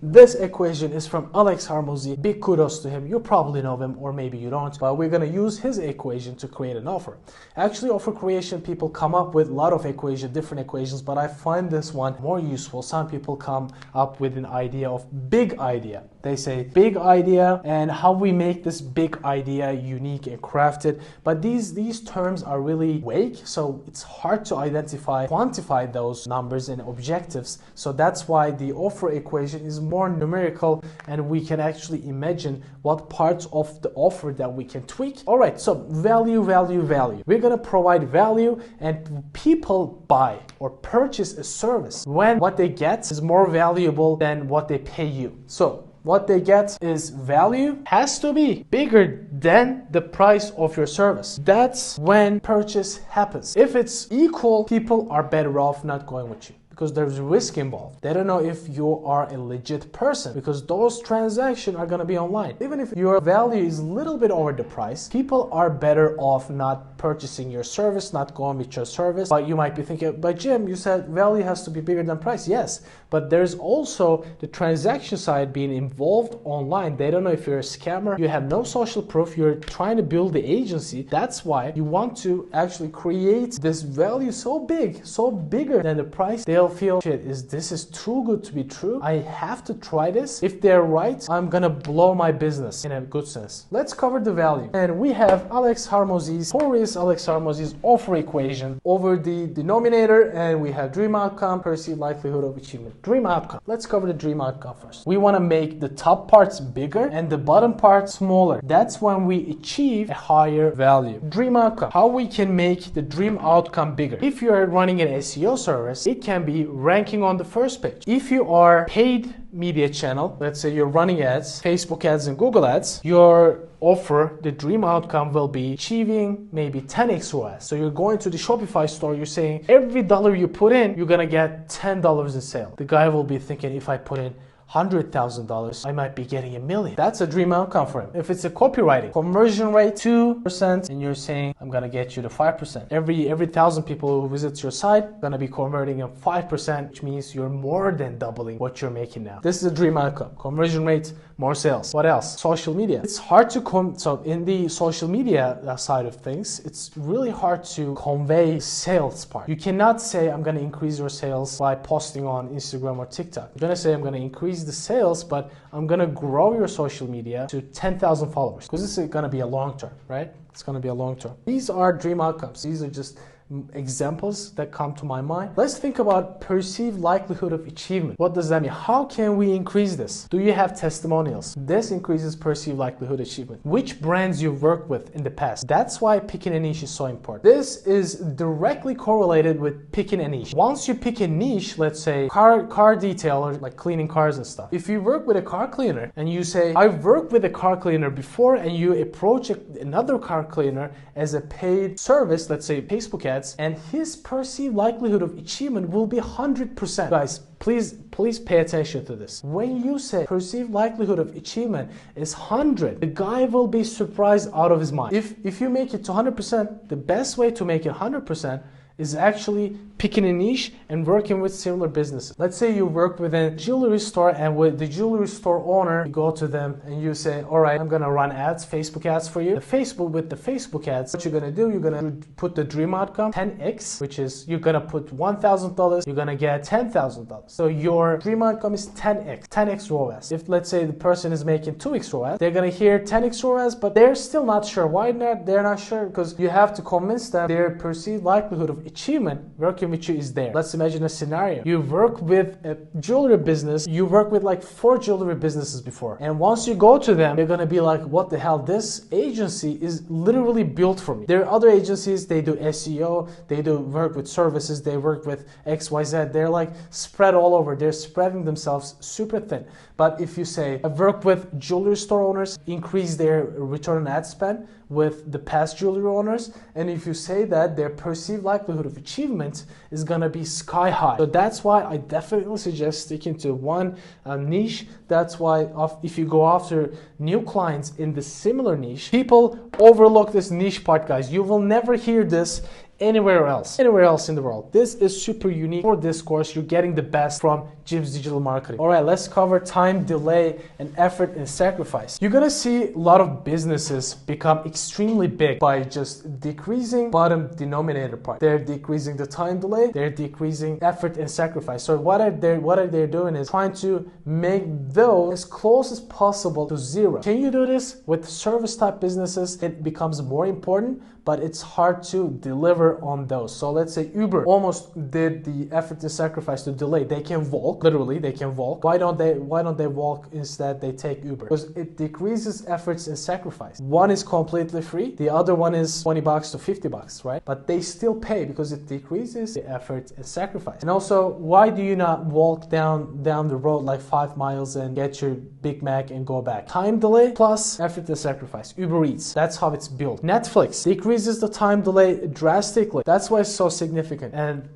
This equation is from Alex Hormozi. Big kudos to him. You probably know him or maybe you don't, but we're going to use his equation to create an offer. Actually, offer creation, people come up with a lot of different equations, but I find this one more useful. Some people come up with an idea of big idea. They say big idea and how we make this big idea unique and crafted. But these terms are really vague, so it's hard to quantify those numbers and objectives. So that's why the offer equation is more numerical and we can actually imagine what parts of the offer that we can tweak. All right, so value. We're going to provide value and people buy or purchase a service when what they get is more valuable than what they pay you. So what they get is value has to be bigger than the price of your service. That's when purchase happens. If it's equal, people are better off not going with you, because there's risk involved. They don't know if you are a legit person because those transactions are going to be online. Even if your value is a little bit over the price, people are better off not purchasing your service, not going with your service. But you might be thinking, but Jim, you said value has to be bigger than price. Yes, but there's also the transaction side being involved online. They don't know if you're a scammer, you have no social proof, you're trying to build the agency. That's why you want to actually create this value so big, so bigger than the price. They'll feel, shit, this is too good to be true. I have to try this. If they're right, I'm gonna blow my business in a good sense. Let's cover the value. And we have Alex Hormozi's offer equation over the denominator, and we have dream outcome, perceived likelihood of achievement. Dream outcome. Let's cover the dream outcome first. We want to make the top parts bigger and the bottom part smaller. That's when we achieve a higher value. Dream outcome. How we can make the dream outcome bigger. If you are running an SEO service, it can be ranking on the first page. If you are paid media channel, let's say you're running ads, Facebook ads and Google ads, your offer, the dream outcome will be achieving maybe 10x ROAS. So you're going to the Shopify store, you're saying every dollar you put in, you're gonna get $10 in sale. The guy will be thinking, if I put in $100,000, I might be getting $1 million. That's a dream outcome for him. If it's a copywriting, conversion rate 2%, and you're saying, I'm gonna get you to 5%. Every 1,000 people who visits your site, gonna be converting at 5%, which means you're more than doubling what you're making now. This is a dream outcome. Conversion rate, more sales. What else? Social media. It's hard to so in the social media side of things, it's really hard to convey sales part. You cannot say, I'm gonna increase your sales by posting on Instagram or TikTok. You're gonna say, I'm gonna increase the sales, but I'm gonna grow your social media to 10,000 followers, because this is gonna be a long term, right? It's gonna be a long term. These are dream outcomes. These are just examples that come to my mind. Let's think about perceived likelihood of achievement. What does that mean? How can we increase this? Do you have testimonials? This increases perceived likelihood achievement. Which brands you've worked with in the past? That's why picking a niche is so important. This is directly correlated with picking a niche. Once you pick a niche, let's say car detailer, like cleaning cars and stuff. If you work with a car cleaner and you say, I've worked with a car cleaner before, and you approach another car cleaner as a paid service, let's say Facebook ads, and his perceived likelihood of achievement will be 100%. Guys, please pay attention to this. When you say perceived likelihood of achievement is 100, the guy will be surprised out of his mind. If you make it to 100%, the best way to make it 100% is actually picking a niche and working with similar businesses. Let's say you work with a jewelry store, and with the jewelry store owner, you go to them and you say, all right, I'm gonna run ads, Facebook ads for you. With the Facebook ads, what you're gonna do, you're gonna put the dream outcome 10x, which is you're gonna put $1,000, you're gonna get $10,000. So your dream outcome is 10x ROAS. If let's say the person is making 2x ROAS, they're gonna hear 10x ROAS, but they're still not sure. Why not? They're not sure because you have to convince them their perceived likelihood of achievement working with you is there. Let's imagine a scenario. You work with a jewelry business, you work with like 4 jewelry businesses before, and once you go to them, they're gonna be like, what the hell, this agency is literally built for me. There are other agencies, they do SEO, they do work with services, they work with XYZ, they're like spread all over, they're spreading themselves super thin. But if you say, I've worked with jewelry store owners, increase their return on ad spend with the past jewelry owners, and if you say that, their perceived likelihood of achievement is gonna be sky high. So that's why I definitely suggest sticking to one niche. That's why if you go after new clients in the similar niche, people overlook this niche part, guys. You will never hear this anywhere else in the world. This is super unique. For this course, you're getting the best from Jim's digital marketing. All right, let's cover time, delay, and effort and sacrifice. You're gonna see a lot of businesses become extremely big by just decreasing bottom denominator part. They're decreasing the time delay, they're decreasing effort and sacrifice. So what are they doing is trying to make those as close as possible to zero. Can you do this? With service type businesses, it becomes more important, but it's hard to deliver on those. So let's say Uber almost did the effort and sacrifice to delay. They can walk, literally they can walk. Why don't they walk instead? They take Uber because it decreases efforts and sacrifice. One is completely free, the other one is $20 to $50, right? But they still pay because it decreases the effort and sacrifice. And also, why do you not walk down the road like 5 miles and get your Big Mac and go back? Time delay plus effort and sacrifice. Uber Eats, that's how it's built. Netflix decreases the time delay drastically. That's why it's so significant. And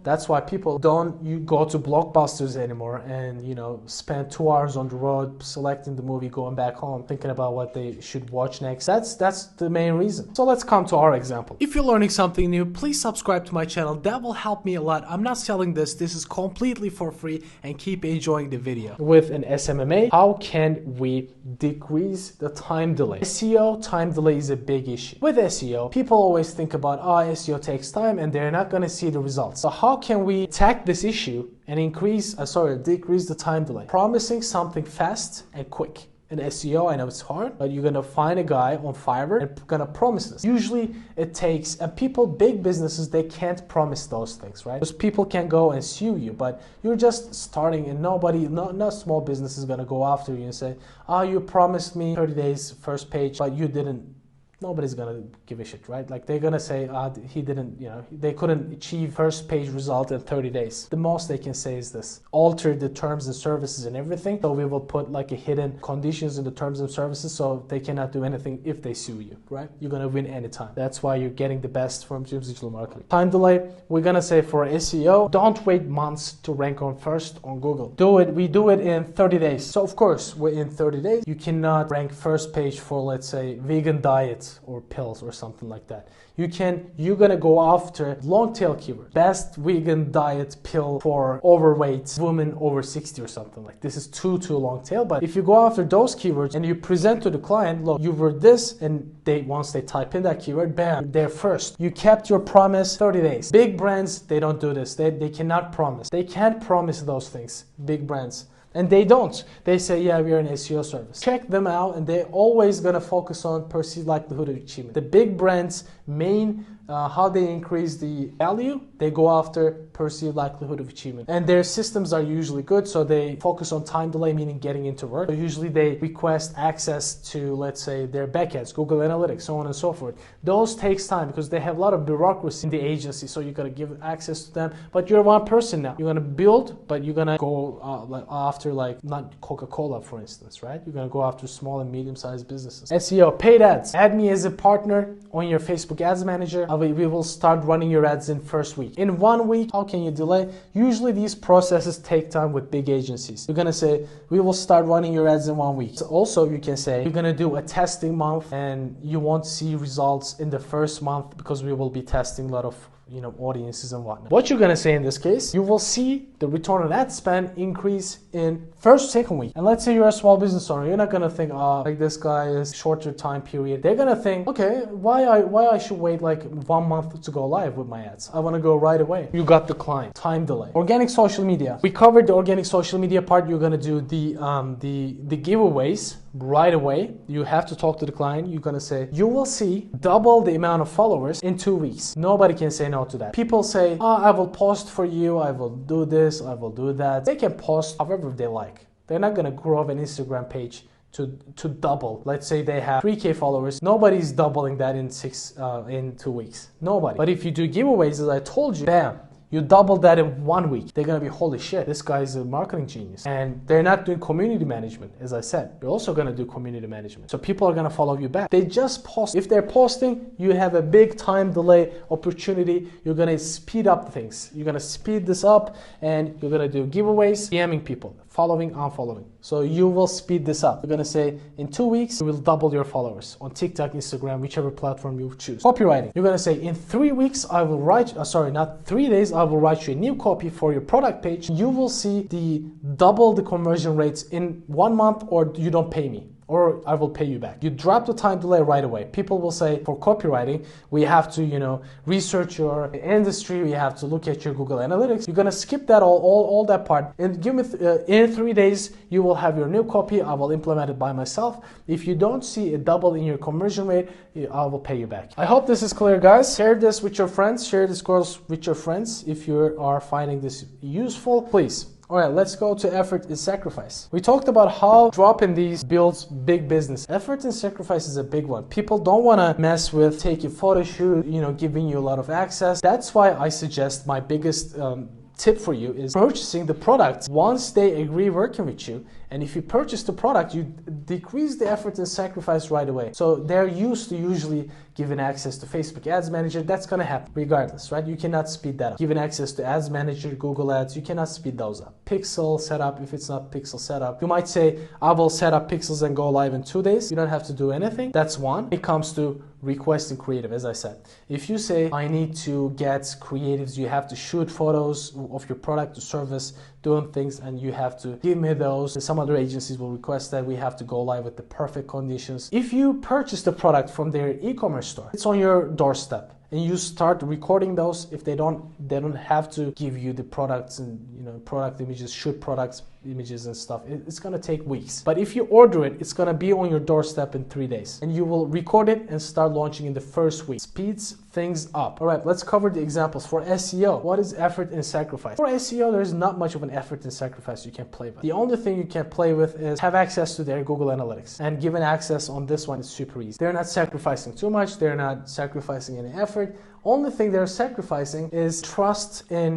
that's why people don't go to Blockbusters anymore and spend 2 hours on the road selecting the movie, going back home, thinking about what they should watch next. That's the main reason. So let's come to our example. If you're learning something new, please subscribe to my channel. That will help me a lot. I'm not selling this. This is completely for free, and keep enjoying the video. With an SMMA, how can we decrease the time delay? SEO time delay is a big issue. With SEO, people always think about, SEO takes time and they're not going to see the results. So how can we attack this issue and decrease the time delay? Promising something fast and quick. In SEO, I know it's hard, but you're gonna find a guy on Fiverr and gonna promise this. Usually it takes, and big businesses, they can't promise those things, right? Because people can go and sue you, but you're just starting and no small business is gonna go after you and say, you promised me 30 days first page, but you didn't. Nobody's gonna give a shit, right? Like they're gonna say, he didn't, they couldn't achieve first page result in 30 days. The most they can say is this: alter the terms and services and everything. So we will put like a hidden conditions in the terms and services so they cannot do anything if they sue you, right? You're gonna win anytime. That's why you're getting the best from Jim's digital marketing. Time delay, we're gonna say for SEO, don't wait months to rank on first on Google. We do it in 30 days. So of course, in 30 days, you cannot rank first page for, let's say, vegan diet or pills or something like that. You're gonna go after long tail keyword. Best vegan diet pill for overweight women over 60 or something like this. Is too long tail. But if you go after those keywords and you present to the client, look, you were this, and once they type in that keyword, bam, they're first. You kept your promise 30 days. Big brands, they don't do this. They cannot promise. They can't promise those things. Big brands. And they don't. They say, yeah, we're an SEO service. Check them out, and they're always going to focus on perceived likelihood of achievement. The big brands' main, how they increase the value, they go after perceived likelihood of achievement. And their systems are usually good, so they focus on time delay, meaning getting into work. So usually they request access to, let's say, their backends, Google Analytics, so on and so forth. Those takes time because they have a lot of bureaucracy in the agency, so you got to give access to them. But you're one person now. You're going to build, but you're going to go after, like, not Coca-Cola, for instance, right? You're going to go after small and medium-sized businesses. SEO, paid ads. Add me as a partner on your Facebook Ads Manager. We will start running your ads in first week. In 1 week, how can you delay? Usually these processes take time with big agencies. You're going to say, we will start running your ads in 1 week. So also you can say, you're going to do a testing month and you won't see results in the first month because we will be testing a lot of audiences and whatnot. What you're gonna say in this case, you will see the return on ad spend increase in second week. And let's say you're a small business owner, you're not gonna think, like this guy is shorter time period. They're gonna think, okay, why I should wait like 1 month to go live with my ads? I wanna go right away. You got the client. Time delay. Organic social media. We covered the organic social media part. You're gonna do the giveaways right away. You have to talk to the client. You're gonna say, you will see double the amount of followers in 2 weeks. Nobody can say no to that. People say, I will post for you, I will do this, I will do that. They can post however they like. They're not gonna grow up an Instagram page to double. Let's say they have 3K followers. Nobody's doubling that in 2 weeks. Nobody. But if you do giveaways, as I told you, bam, you double that in 1 week. They're gonna be, holy shit, this guy's a marketing genius. And they're not doing community management. As I said, you're also gonna do community management. So people are gonna follow you back. They just post. If they're posting, you have a big time delay opportunity. You're gonna speed up things. You're gonna speed this up and you're gonna do giveaways, DMing people. following, unfollowing. So you will speed this up. You're gonna say in 2 weeks, you will double your followers on TikTok, Instagram, whichever platform you choose. Copywriting. You're gonna say in 3 weeks, I will write, not 3 days, I will write you a new copy for your product page. You will see the double the conversion rates in 1 month, or you don't pay me, or I will pay you back. You drop the time delay right away. People will say for copywriting, we have to, research your industry. We have to look at your Google Analytics. You're gonna skip that all that part and give me in 3 days, you will have your new copy. I will implement it by myself. If you don't see a double in your conversion rate, I will pay you back. I hope this is clear, guys. Share this with your friends. Share this course with your friends. If you are finding this useful, please. All right, let's go to effort and sacrifice. We talked about how dropping these builds big business. Effort and sacrifice is a big one. People don't want to mess with taking photo shoot, giving you a lot of access. That's why I suggest my biggest tip for you is purchasing the product once they agree working with you. And if you purchase the product, you decrease the effort and sacrifice right away. So they're used to usually giving access to Facebook Ads Manager. That's going to happen regardless, right? You cannot speed that up. Giving access to Ads Manager, Google Ads, you cannot speed those up. Pixel setup, if it's not Pixel setup, you might say, I will set up Pixels and go live in 2 days. You don't have to do anything. That's one. It comes to requesting creative, as I said. If you say, I need to get creatives, you have to shoot photos of your product or service, doing things, and you have to give me those. Some other agencies will request that we have to go live with the perfect conditions. If you purchase the product from their e-commerce store, it's on your doorstep, and you start recording those. If they don't have to give you the products and product images, shoot products images and stuff. It's gonna take weeks. But if you order it, it's gonna be on your doorstep in 3 days, and you will record it and start launching in the first week. Speeds things up. All right, let's cover the examples for SEO. What is effort and sacrifice? For SEO, there's not much of an effort and sacrifice you can play with. The only thing you can play with is have access to their Google Analytics, and given access on this one is super easy. They're not sacrificing too much. They're not sacrificing any effort. Only thing they're sacrificing is trust in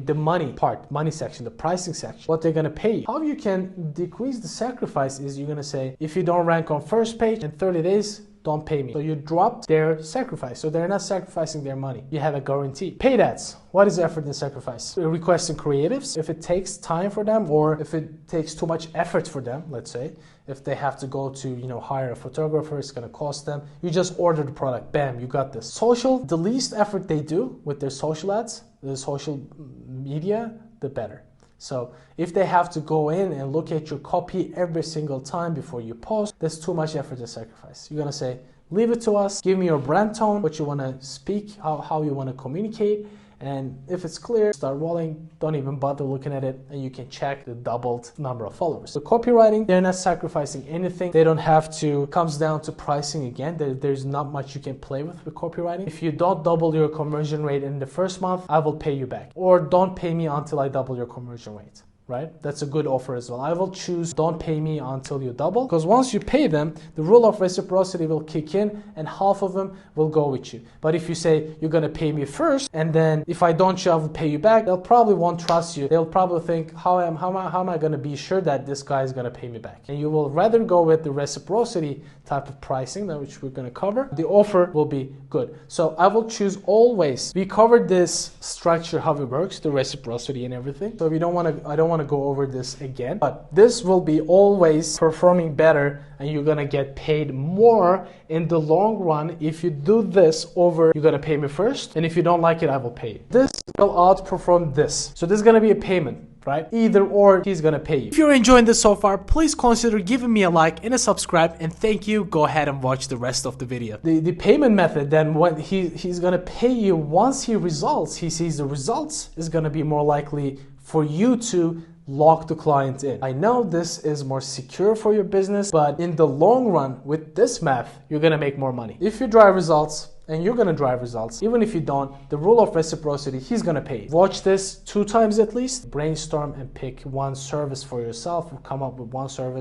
the money part, money section, the pricing section, what they're gonna pay you. How you can decrease the sacrifice is you're gonna say, if you don't rank on first page in 30 days, don't pay me. So you dropped their sacrifice. So they're not sacrificing their money. You have a guarantee. Paid ads. What is effort and sacrifice? Requesting creatives. If it takes time for them, or if it takes too much effort for them, let's say, if they have to go to, hire a photographer, it's gonna cost them. You just order the product, bam, you got this. Social, the least effort they do with their social ads, the social media, the better. So if they have to go in and look at your copy every single time before you post, that's too much effort and sacrifice. You're gonna say, leave it to us, give me your brand tone, what you wanna speak, how you wanna communicate, and if it's clear, start rolling, don't even bother looking at it, and you can check the doubled number of followers. So copywriting, they're not sacrificing anything. They don't have to, comes down to pricing again. There's not much you can play with copywriting. If you don't double your conversion rate in the first month, I will pay you back. Or don't pay me until I double your conversion rate. Right? That's a good offer as well. I will choose don't pay me until you double, because once you pay them, the rule of reciprocity will kick in and half of them will go with you. But if you say you're gonna pay me first, and then if I don't, I will pay you back, they'll probably won't trust you. They'll probably think, how am I gonna be sure that this guy is gonna pay me back? And you will rather go with the reciprocity type of pricing, which we're gonna cover. The offer will be good. So I will choose always. We covered this structure, how it works, the reciprocity and everything. So I don't want to go over this again, but this will be always performing better, and you're gonna get paid more in the long run. If you do this over, you're gonna pay me first, and if you don't like it, I will pay you. This will outperform this. So this is gonna be a payment, right? Either or, he's gonna pay you. If you're enjoying this so far, please consider giving me a like and a subscribe, and thank you. Go ahead and watch the rest of the video. The payment method, then what he's gonna pay you once he sees the results, is gonna be more likely for you to lock the client in. I know this is more secure for your business, but in the long run, with this math, you're gonna make more money. If you drive results, and you're gonna drive results, even if you don't, the rule of reciprocity, he's gonna pay you. Watch this 2 times at least, brainstorm and pick one service for yourself, come up with one service,